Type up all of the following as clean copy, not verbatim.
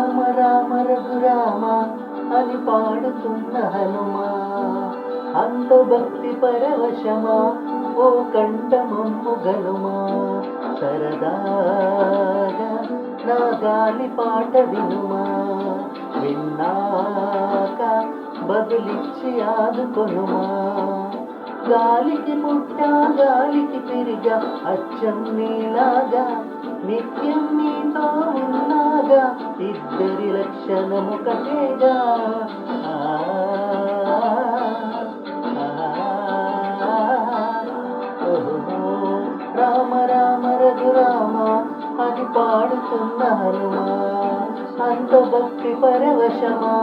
రామ రామ రఘురామ అని పాడుతున్న హనుమా, అంత భక్తి పరవశమా ఓ కంఠమమ్ము గనుమా. సరదాగా నా గాలి పాట వినుమా, విన్నాక బదులిచ్చి ఆదుకొనుమా. గాలికి పుట్ట గాలికి తిరిగా అచ్చం నీలాగా, నిత్యం నీతో ఉన్నాగా, ఇద్దరి లక్షణమొకటేగా. రామ రామ రఘురామ అని పాడుతున్న హనుమా, అంత భక్తి పరవశమా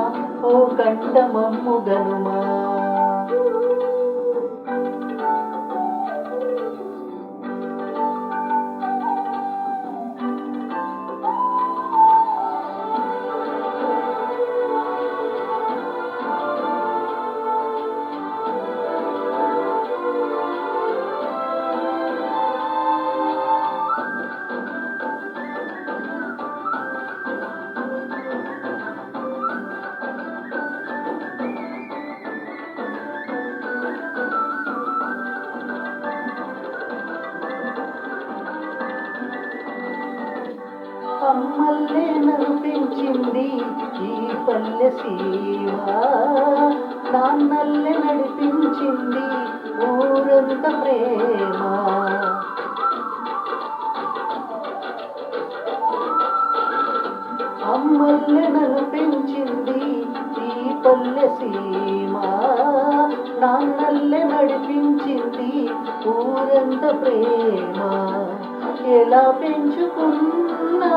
ఓ కంఠమమ్ము గనుమా. అమ్మల్లే నడిపించింది ఈ పల్లె సీమ, నాన్నల్లే నడిపించింది ఊరంత ప్రేమ. అమ్మల్లే నడిపించింది ఈ పల్లె సీమ, నాన్నల్లే నడిపించింది ఊరంత ప్రేమ. ఎలా పెంచుకున్నా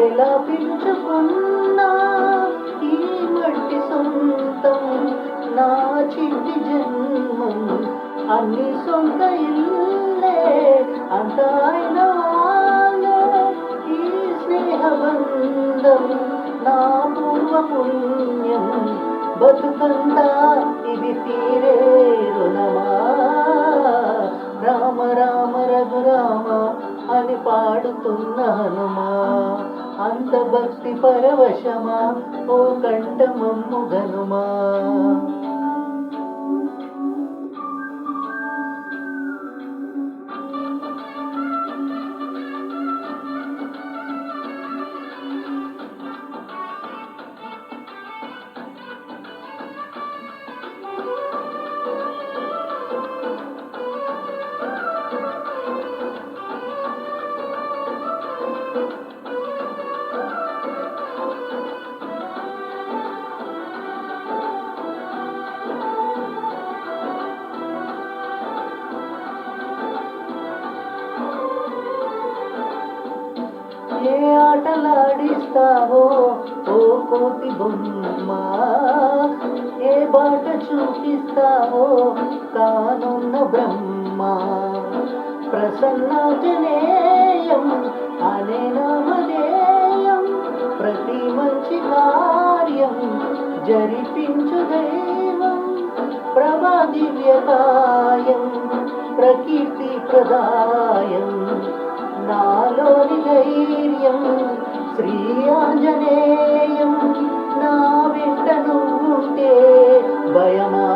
ఎలా పెంచుకున్నా ఈ మట్టి సొంతం, నా చిట్టి జన్మం అన్ని సొంత ఇల్లే అంత ఆయన వాళ్ళే. ఈ స్నేహబంధం నా పూర్వ పుణ్యం, బతుకంతా ఇది తీరే రుణమా. రామ రామ రఘురామ అని పాడుతున్న హనుమా, అంత భక్తి పరవశమా ఓ కంఠమమ్ము గనుమా. ఏ ఆటలాడిస్తావో ఓ కోతి బొమ్మ, ఏ బాట చూపిస్తావో కానున్న బ్రహ్మ. ప్రసన్నాంజనేయం అనే నామధేయం, ప్రతి మంచి కార్యం జరిపించు దైవం. ప్రభా దివ్యకాయం ప్రకీర్తి ప్రదాయం, నాలోని ధైర్యం శ్రీ ఆంజనేయం. నా వెంట నువ్వుంటే భయమా.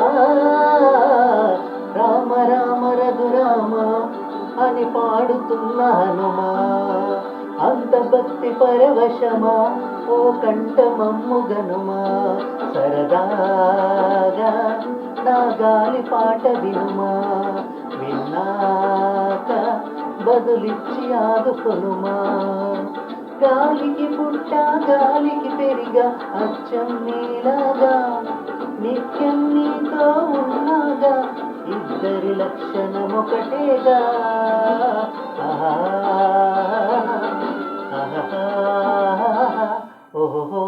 రామ రామ రఘురామ అని పాడుతున్న హనుమా, అంత భక్తి పరవశమా ఓ కంఠమమ్ము గనుమా. సరదాగా నా గాలి పాట వినుమా, విన్నాక బదులిచ్చి ఆదుకొనుమా. గాలికి పుట్ట గాలికి పెరిగా అచ్చం నీలాగా, నిత్యం నీతో ఉన్నాగా, ఇద్దరి లక్షణమొకటేగా. ఓహో